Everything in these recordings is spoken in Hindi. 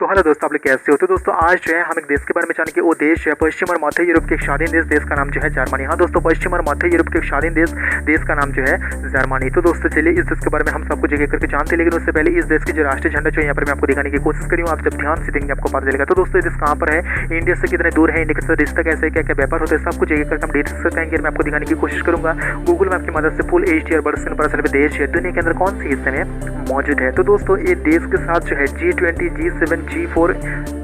तो हेलो दोस्तों, आप लोग कैसे हो। तो दोस्तों आज जो है हम एक देश के बारे में जानेंगे। वो देश है पश्चिम और मध्य यूरोप के एक स्वाधीन देश का नाम जो है जर्मनी। हाँ दोस्तों, पश्चिम और मध्य यूरोप के एक स्वाधीन देश का नाम जो है जर्मनी। तो दोस्तों चलिए इस देश के बारे में हम सब कुछ एक करके जानते हैं, लेकिन उससे पहले इस देश की जो राष्ट्रीय झंडा जो यहाँ पर मैं आपको दिखाने की कोशिश करी हूँ। आप जब ध्यान से देंगे आपको पता चलेगा। तो दोस्तों देश कहाँ पर है, इंडिया से कितने दूर है, इंडिया के साथ रिश्ता कैसे, क्या क्या व्यापार होता है, सब कुछ एक करके हम डिटेल्स से कहेंगे। मैं आपको दिखाने की कोशिश करूंगा गूगल मैप की मदद से फुल HD और बड़े स्क्रीन पर। असल में देश है दुनिया के अंदर कौन सी हिस्से में मौजूद है। तो दोस्तों ये देश के साथ जो है G20, G7, G4,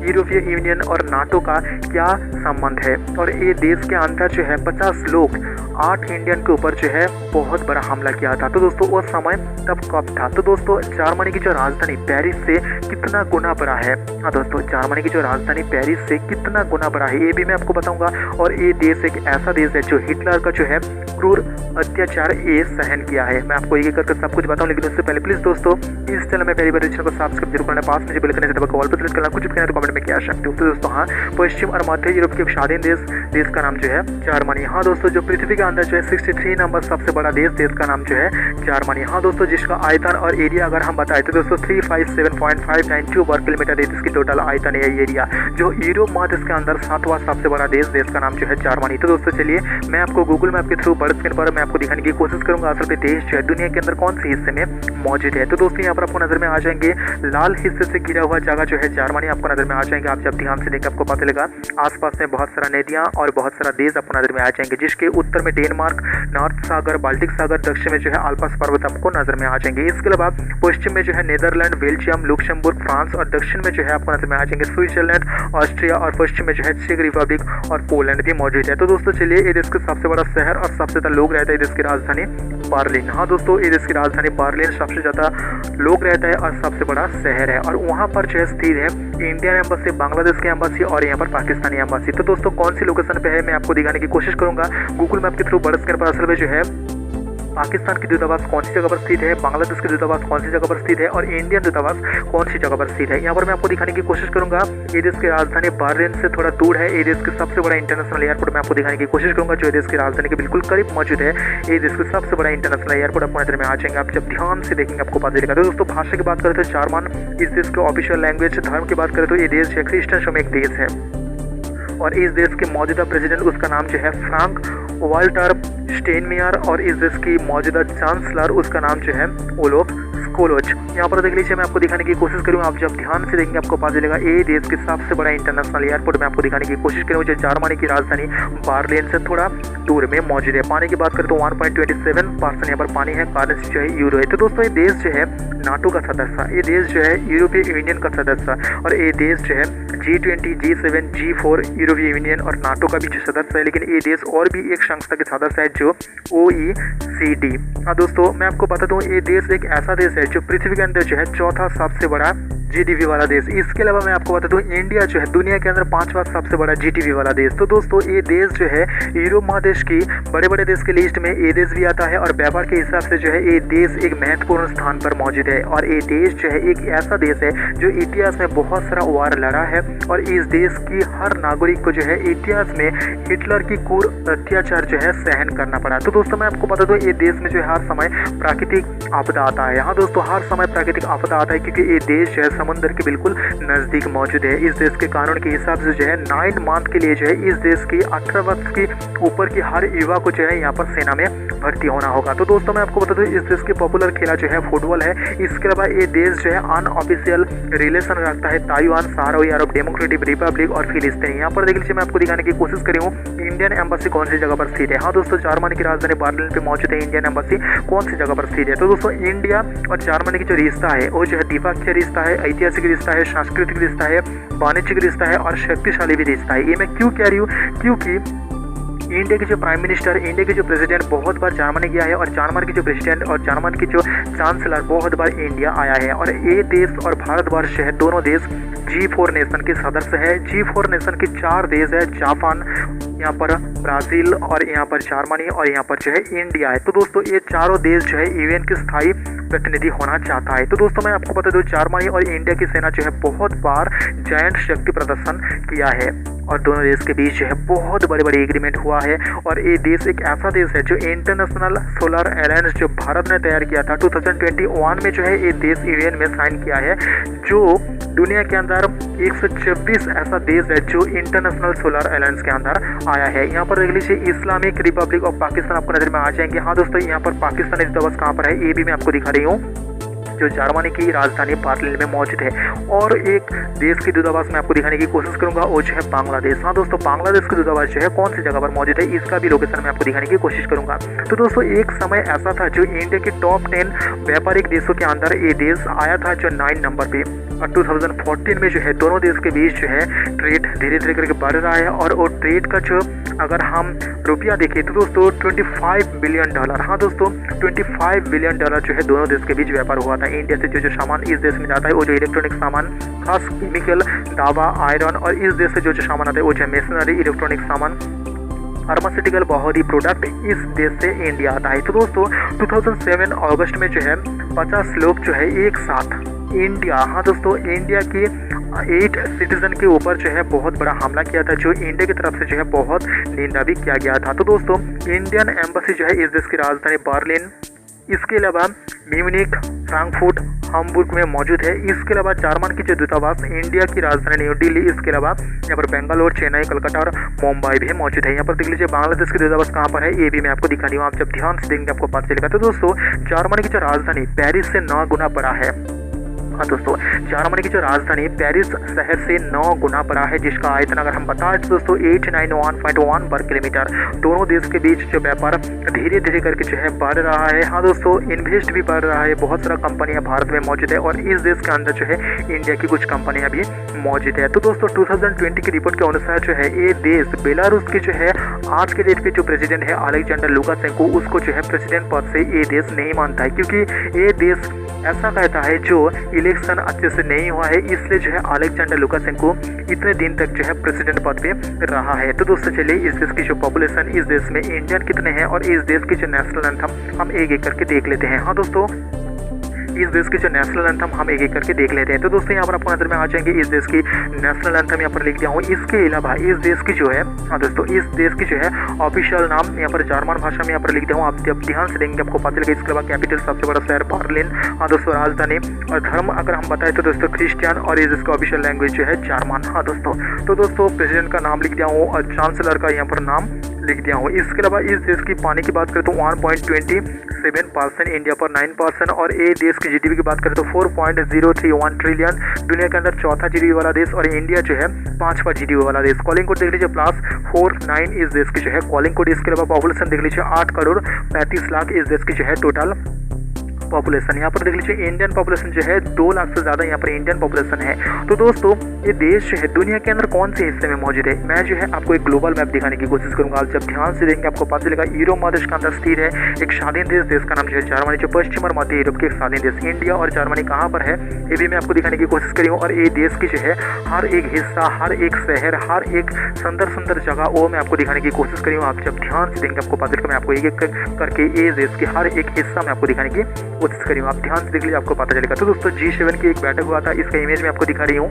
यूरोपीय यूनियन और नाटो का क्या संबंध है। और ये देश के अंदर जो है 50 लोग 8 इंडियन के ऊपर जो है बहुत बड़ा हमला किया था। तो दोस्तों वो समय तब कब था। तो दोस्तों जर्मनी की जो राजधानी पेरिस से कितना गुना बड़ा है। हाँ दोस्तों, जर्मनी की जो राजधानी पेरिस से कितना गुना बड़ा है ये भी मैं आपको बताऊंगा। और ये देश एक ऐसा देश है जो हिटलर का जो है क्रूर अत्याचार ये सहन किया है। मैं आपको एक करके सब कुछ बताऊं, लेकिन उससे पहले प्लीज दोस्तों इस चैनल में पहली बार चैनल को सब्सक्राइब जरूर करना, पास में जो बेल आइकन है दबा के ऑल पर क्लिक करना, कुछ भी कहना तो कमेंट में क्या सकते हो। तो दोस्तों हाँ, पश्चिम और मध्य यूरोप के एक स्वाधीन देश का नाम जो है जर्मनी। हाँ दोस्तों, जो पृथ्वी के अंदर जो है 63 नंबर सबसे बड़ा देश का नाम जो है जर्मनी। हाँ दोस्तों, जिसका आयतन और एरिया अगर हम बताएं तो दोस्तों 357.592 वर्ग किलोमीटर है जिसकी टोटल आयतन है एरिया, जो यूरोप महादेश के अंदर 7वां सबसे बड़ा देश का नाम जो है जर्मनी। तो दोस्तों चलिए मैं आपको गूगल मैप के थ्रू बड़े स्क्रीन पर मैं आपको दिखाने की कोशिश करूंगा असल में देश जो है दुनिया के अंदर कौन से हिस्से में मौजूद है। तो दोस्तों यहाँ पर आपको नजर में आ जाएंगे लाल हिस्से से घिरा हुआ जगह जो है जर्मनी आपको नजर में आ जाएंगे। आप जब ध्यान से देखें आपको पता चलेगा आसपास में बहुत सारा नदियां और बहुत सारा देश आपको नजर में आ जाएंगे, जिसके उत्तर में डेनमार्क, नॉर्थ सागर, बाल्टिक सागर, दक्षिण में जो है अल्प्स पर्वत आपको नजर में आ जाएंगे। इसके अलावा पश्चिम में जो है नीदरलैंड, बेल्जियम, लुक्समबर्ग, फ्रांस और दक्षिण में जो है आपको नजर में आ जाएंगे स्विट्जरलैंड, ऑस्ट्रिया और पश्चिम में जो है चेक रिपब्लिक और पोलैंड भी मौजूद है। तो दोस्तों चलिए ये देश का सबसे बड़ा शहर और सबसे ज्यादा लोग रहता है देश की राजधानी बर्लिन। हाँ दोस्तों, ये देश की राजधानी बर्लिन सबसे ज्यादा लोग रहता है और सबसे बड़ा शहर है। और वहाँ पर जो है स्थित है इंडियन एम्बेसी, बांग्लादेश की एम्बेसी और यहाँ पर पाकिस्तानी एम्बेसी। तो दोस्तों कौन सी लोकेशन पे है मैं आपको दिखाने की कोशिश करूंगा गूगल मैप के थ्रू बड़े स्क्रीन पर। असल में जो है पाकिस्तान की दूतावास कौन सी जगह पर स्थित है, बांग्लादेश की दूतावास कौन सी जगह पर स्थित है और इंडियन दूतावास कौन सी जगह पर स्थित है, यहाँ पर मैं आपको दिखाने की कोशिश करूंगा। ये देश की राजधानी बर्लिन से थोड़ा दूर है। ये देश के सबसे बड़ा इंटरनेशनल एयरपोर्ट मैं आपको दिखाने की कोशिश करूंगा जो देश की राजधानी के बिल्कुल करीब मौजूद है। ये देश के सबसे बड़ा इंटरनेशनल एयरपोर्ट आपको नजर में आ जाएंगे। आप जब ध्यान से देखेंगे आपको पता चलेगा। तो दोस्तों भाषा की बात करें तो जर्मन इस देश के ऑफिशियल लैंग्वेज। धर्म की बात करें तो ये देश है क्रिश्चियन में एक देश है। और इस देश के मौजूदा प्रेसिडेंट उसका नाम जो है फ्रांक वाल्टर स्टेनमेयर और इस देश की मौजूदा चांसलर उसका नाम जो है ओलोफ स्कोलोच। यहाँ पर देख लीजिए मैं आपको दिखाने की कोशिश करूँगा। आप जब ध्यान से देखेंगे आपको पता चलेगा ये देश के सबसे बड़ा इंटरनेशनल एयरपोर्ट मैं आपको दिखाने की कोशिश करूँगा जो जर्मनी की राजधानी बर्लिन से थोड़ा दूर में मौजूद है। पानी की बात करें तो 1.27% यहाँ पर पानी है, करेंसी जो है यूरो है। तो दोस्तों ये देश जो है नाटो का सदस्य, ये देश जो है यूरोपीय यूनियन का सदस्य और ये देश जो है G20, G7, G4 यूरोपीय यूनियन और नाटो का भी जो सदस्य है। लेकिन ये देश और भी एक संस्था के सदस्य है जो OECD। हाँ दोस्तों मैं आपको बता दूं ये देश एक ऐसा देश है जो पृथ्वी के अंदर जो है चौथा सबसे बड़ा GDP वाला देश। इसके अलावा मैं आपको बता दूं इंडिया जो है दुनिया के अंदर 5वां सबसे बड़ा GDP वाला देश। तो दोस्तों ये देश जो है यूरोप महादेश की बड़े बड़े देश के लिस्ट में ये देश भी आता है और व्यापार के हिसाब से जो है ये देश एक महत्वपूर्ण स्थान पर मौजूद है। और ये देश जो है एक ऐसा देश है जो इतिहास में बहुत सारा वार लड़ा है और इस देश की हर नागरिक को जो है इतिहास में हिटलर की क्रूर अत्याचार जो है सहन करना पड़ा। तो दोस्तों मैं आपको बता दूं ये देश में जो है हर समय प्राकृतिक आपदा आता है। हाँ दोस्तों, हर समय प्राकृतिक आपदा आता है क्योंकि ये देश जो है समुद्र के बिल्कुल नजदीक मौजूद है। इस देश के कानून के हिसाब से जो है 9 मंथ के लिए जो है इस देश की 18 वर्ष की ऊपर की हर युवा को जो है यहाँ पर सेना में भर्ती होना होगा। तो दोस्तों मैं आपको बता दूं इस देश की पॉपुलर खेला जो है फुटबॉल है। इसके अलावा ये देश जो है अनऑफिशियल रिलेशन रखता है ताइवान, सहारावी अरब डेमोक्रेटिक रिपब्लिक और फिलिस्तीन। यहाँ पर देख लीजिए मैं आपको दिखाने की कोशिश करी हूँ इंडियन एम्बेसी कौन सी जगह पर स्थित है। हाँ दोस्तों, जर्मनी की राजधानी बर्लिन पे मौजूद है इंडियन एम्बेसी कौन सी जगह पर स्थित है। तो दोस्तों इंडिया और जर्मनी की जो रिश्ता है वो जो है द्विपक्षीय रिश्ता है, ऐतिहासिक रिश्ता है, सांस्कृतिक रिश्ता है, वाणिज्यिक रिश्ता है और शक्तिशाली भी रिश्ता है। ये मैं क्यों कह रही हूँ क्योंकि इंडिया के जो प्राइम मिनिस्टर, इंडिया के जो प्रेसिडेंट बहुत बार जर्मनी गया है और जर्मनी के जो प्रेसिडेंट और जर्मनी की जो चांसलर बहुत बार इंडिया आया है। और ये देश और भारतवर्ष है दोनों देश G4 नेशन के सदस्य है। G4 नेशन के 4 देश है, जापान, यहाँ पर ब्राज़ील और यहाँ पर जर्मनी और यहाँ पर जो है इंडिया है। तो दोस्तों ये चारों देश जो है यूएन के स्थायी प्रतिनिधि होना चाहता है। तो दोस्तों मैं आपको बता दूं जर्मनी और इंडिया की सेना जो है बहुत बार जॉइंट शक्ति प्रदर्शन किया है और दोनों देश के बीच जो है बहुत बड़े बड़े एग्रीमेंट हुआ है। और ये देश एक ऐसा देश है जो इंटरनेशनल सोलर अलायंस जो भारत ने तैयार किया था 2021 में जो है ये देश यूएन में साइन किया है, जो दुनिया के अंदर 126 ऐसा देश है जो इंटरनेशनल सोलर अलायंस के अंदर आया है। यहाँ पर देख लीजिए इस्लामिक रिपब्लिक ऑफ पाकिस्तान आपको नजर में आ जाएंगे। हाँ दोस्तों, यहाँ पर पाकिस्तानी दूतावास कहाँ पर है ये भी मैं आपको दिखा रही हूँ, जो जर्मनी की राजधानी बर्लिन में मौजूद है। और एक देश की दूतावास मैं आपको दिखाने की कोशिश करूंगा, वो जो है बांग्लादेश। हाँ दोस्तों, बांग्लादेश की दूतावास जो है कौन सी जगह पर मौजूद है इसका भी लोकेशन मैं आपको दिखाने की कोशिश करूंगा। तो दोस्तों, एक समय ऐसा था जो इंडिया के टॉप 10 व्यापारिक देशों के अंदर ये देश आया था, जो 9 नंबर पे। और 2014 में जो है दोनों देश के बीच जो है ट्रेड धीरे धीरे करके बढ़ रहा है। और वो ट्रेड का जो अगर हम रुपया देखें तो दोस्तों $25 बिलियन, हाँ दोस्तों $25 बिलियन जो है दोनों देश के बीच व्यापार हुआ था। इंडिया से जो सामान इस देश में जाता है वो जो इलेक्ट्रॉनिक सामान, खास केमिकल, दवा, आयरन, और इस देश से जो सामान आता है वो जो मशीनरी, इलेक्ट्रॉनिक सामान, फार्मास्यूटिकल, बहुत ही प्रोडक्ट इस देश से इंडिया आता है। तो दोस्तों 2007 अगस्त में जो है 50 लोग जो है एक साथ इंडिया, हाँ दोस्तों इंडिया की 8 सिटीजन के ऊपर जो है बहुत बड़ा हमला किया था, जो इंडिया की तरफ से जो है बहुत निंदा भी किया गया था। तो दोस्तों इंडियन एम्बेसी जो है इस देश की राजधानी बर्लिन, इसके अलावा म्यूनिख, फ्रैंकफर्ट, हाम्बुर्ग में मौजूद है। इसके अलावा जर्मन की जो दूतावास इंडिया की राजधानी न्यू दिल्ली, इसके अलावा यहाँ पर बेंगलोर, चेन्नई, कलकत्ता और मुंबई भी मौजूद है। यहाँ पर देख लीजिए बांग्लादेश की दूतावास कहाँ पर है ये भी मैं आपको दिखा रही हूँ, आप जब ध्यान से देंगे आपको पता चलेगा। तो दोस्तों जर्मनी की जो राजधानी पेरिस से 9 गुना बड़ा है। हाँ दोस्तों, जर्मनी की जो राजधानी पेरिस शहर से 9 गुना बड़ा है, जिसका आयतन अगर हम बताएं तो दोस्तों 891.1 वर्ग किलोमीटर। दोनों देश के बीच जो व्यापार धीरे धीरे करके जो है बढ़ रहा है। हाँ दोस्तों, इन्वेस्ट भी बढ़ रहा है, बहुत सारा कंपनियां भारत में मौजूद है और इस देश के अंदर जो है इंडिया की कुछ कंपनियां भी मौजूद है। तो दोस्तों 2020 की रिपोर्ट के अनुसार जो है ये देश बेलारूस की जो है आज के डेट पे जो प्रेसिडेंट है अलेक्जेंडर लुकाशेंको, उसको जो है प्रेसिडेंट पद से ये देश नहीं मानता है, क्योंकि ये देश ऐसा कहता है जो इलेक्शन अच्छे से नहीं हुआ है, इसलिए जो है अलेक्जेंडर लुकाशेंको इतने दिन तक जो है प्रेसिडेंट पद पे रहा है। तो दोस्तों चलिए इस देश की जो पॉपुलेशन, इस देश में इंडियन कितने हैं और इस देश की जो नेशनल एंथम हम एक एक करके देख लेते हैं। हाँ दोस्तों, इस देश की जो नेशनल एंथम हम एक एक करके देख लेते हैं। तो दोस्तों यहाँ पर आपको नजर में आ जाएंगे इस देश की नेशनल एंथम यहाँ पर लिख दिया हूँ। इसके अलावा इस देश की जो है, हाँ दोस्तों इस देश की जो है ऑफिशियल नाम यहाँ पर जर्मन भाषा में यहाँ पर लिख दिया हूँ, आप जब ध्यान से देंगे आपको पता लगेगा। इसके अलावा कैपिटल सबसे बड़ा शहर बर्लिन, हाँ दोस्तों राजधानी, और धर्म अगर हम बताएं तो दोस्तों क्रिश्चियन, और इस देश का ऑफिशियल लैंग्वेज जो है जर्मन। हाँ दोस्तों, तो दोस्तों प्रेसिडेंट का नाम लिख दिया हूँ और चांसलर का यहाँ पर नाम लिख दिया हूँ। इसके अलावा इस देश की पानी की बात करें तो 1.27%, इंडिया पर 9%, और ये देश की जीडीपी की बात करें तो 4.031 ट्रिलियन, दुनिया के अंदर चौथा जीडीपी वाला देश, और इंडिया जो है 5वां जीडीपी वाला देश। कॉलिंग कोड देख लीजिए +49 इस देश की जो है कॉलिंग कोड। इसके अलावा पॉपुलेशन देख लीजिए 8 करोड़ 35 लाख इस देश की जो है टोटल पॉपुलेशन। यहाँ पर देख लीजिए इंडियन पॉपुलेशन जो है 2 लाख से ज़्यादा यहाँ पर इंडियन पॉपुलेशन है। तो दोस्तों ये देश जो है दुनिया के अंदर कौन से हिस्से में मौजूद है, मैं जो है आपको एक ग्लोबल मैप दिखाने की कोशिश करूंगा। आप जब ध्यान से देंगे आपको पता चलेगा यूरोप महादेश के अंदर स्थित है एक स्वाधीन देश का नाम जो है जर्मनी, जो पश्चिम और मध्य यूरोप के एक स्वाधीन देश। इंडिया और जर्मनी कहाँ पर है ये भी मैं आपको दिखाने की कोशिश करी हूँ। और ये देश की जो है हर एक हिस्सा, हर एक शहर, हर एक सुंदर जगह वो मैं आपको दिखाने की कोशिश करी हूँ। आप जब ध्यान से देंगे आपको पता चलेगा, मैं आपको एक एक करके ये देश की हर एक हिस्सा में आपको दिखाने की कोशिश करी हूँ। आप ध्यान से देख लीजिए आपको पता चलेगा। तो दोस्तों G7 की एक बैठक हुआ था, इसका इमेज मैं आपको दिखा रही हूँ।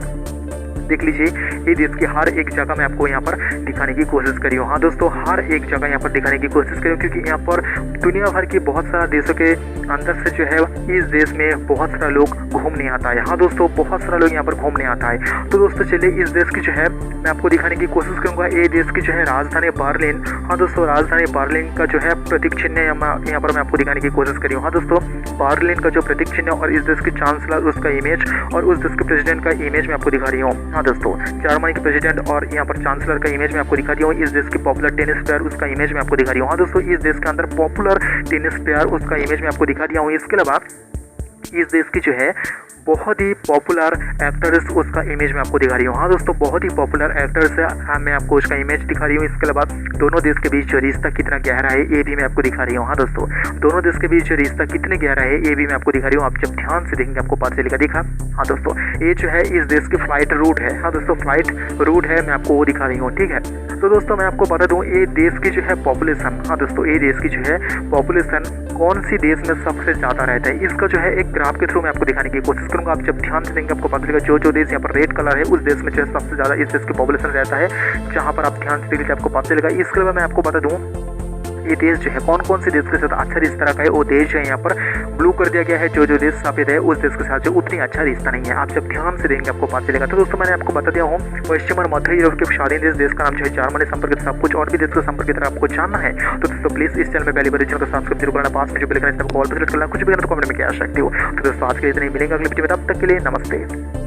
देख लीजिए ये देश की हर एक जगह मैं आपको यहाँ पर दिखाने की कोशिश करी हूँ। हाँ दोस्तों, हर एक जगह यहाँ पर दिखाने की कोशिश करी हूँ, क्योंकि यहाँ पर दुनिया भर के बहुत सारा देशों के अंदर से जो है इस देश में बहुत सारा लोग घूमने आता है। हाँ दोस्तों, बहुत सारा लोग यहाँ पर घूमने आता है। तो दोस्तों चलिए इस देश की जो है मैं आपको दिखाने की कोशिश करूँगा। ये देश की जो है राजधानी बर्लिन, हाँ दोस्तों राजधानी बर्लिन का जो है प्रतीक चिन्ह यहाँ पर मैं आपको दिखाने की कोशिश करी हूँ। हाँ दोस्तों, बर्लिन का जो प्रतीक चिन्ह और इस देश के चांसलर उसका इमेज और उस देश के प्रेसिडेंट का इमेज मैं आपको दिखा रही हूँ। हाँ दोस्तों, जर्मनी के प्रेसिडेंट और यहाँ पर चांसलर का इमेज मैं आपको दिखा रही हूँ। इस देश के पॉपुलर टेनिस प्लेयर उसका इमेज मैं आपको दिखा रही हूँ। हाँ दोस्तों, इस देश के अंदर पॉपुलर टेनिस प्लेयर उसका इमेज मैं आपको दिखा दिया हूँ। इसके अलावा इस देश की जो है बहुत ही पॉपुलर एक्टर्स उसका इमेज मैं आपको दिखा रही हूँ। हाँ दोस्तों, बहुत ही पॉपुलर एक्टर्स है, हाँ मैं आपको उसका इमेज दिखा रही हूँ। इसके अलावा दोनों देश के बीच जो रिश्ता कितना गहरा है ये भी मैं आपको दिखा रही हूँ। हाँ दोस्तों, दोनों देश के बीच जो रिश्ता कितने गहरा है ये भी मैं आपको दिखा रही हूँ। आप जब ध्यान से देखेंगे आपको पता चलेगा। देखा, हाँ दोस्तों ये जो है इस देश की फ्लाइट रूट है। हाँ दोस्तों, फ्लाइट रूट है, मैं आपको वो दिखा रही हूँ। ठीक है, तो दोस्तों मैं आपको बता दूँ ये देश की जो है पॉपुलेशन, हाँ दोस्तों ये देश की जो है पॉपुलेशन कौन सी देश में सबसे ज़्यादा रहता है, इसका जो है एक ग्राफ के थ्रू मैं आपको दिखाने की कोशिश करूँगा। आप जब ध्यान से देंगे आपको पता चलेगा जो देश यहाँ पर रेड कलर है उस देश में जो है सबसे ज़्यादा इस देश की पॉपुलेशन रहता है, जहाँ पर आप ध्यान से देख लीजिए आपको पता चलेगा। इसके अलावा मैं आपको बता दूँ ये देश जो है कौन कौन से देश के साथ अच्छा रिश्ता रखा है, वो देश है यहाँ पर ब्लू कर दिया गया है। जो देश सफेद है उस देश के साथ जो उतनी अच्छा रिश्ता नहीं है। आप जब ध्यान से देंगे आपको पता चलेगा। तो दोस्तों मैंने आपको बता दिया हूँ पश्चिम और मध्य यूरोप के स्वाधीन देश का नाम जो है जर्मनी संपर्कित सब कुछ और भी देश के संपर्क की तरह आपको जानना है तो दोस्तों प्लीज इस चैनल में पहली बार चैनल को सब्सक्राइब जरूर करना, पास में जो बेल आइकन है इसको ऑल पर सेलेक्ट करना, कुछ भी करना तो कमेंट में क्या सकते हो। तो दोस्तों आज के लिए इतने ही मिलेंगे अगले वीडियो में, तब तक के लिए नमस्ते।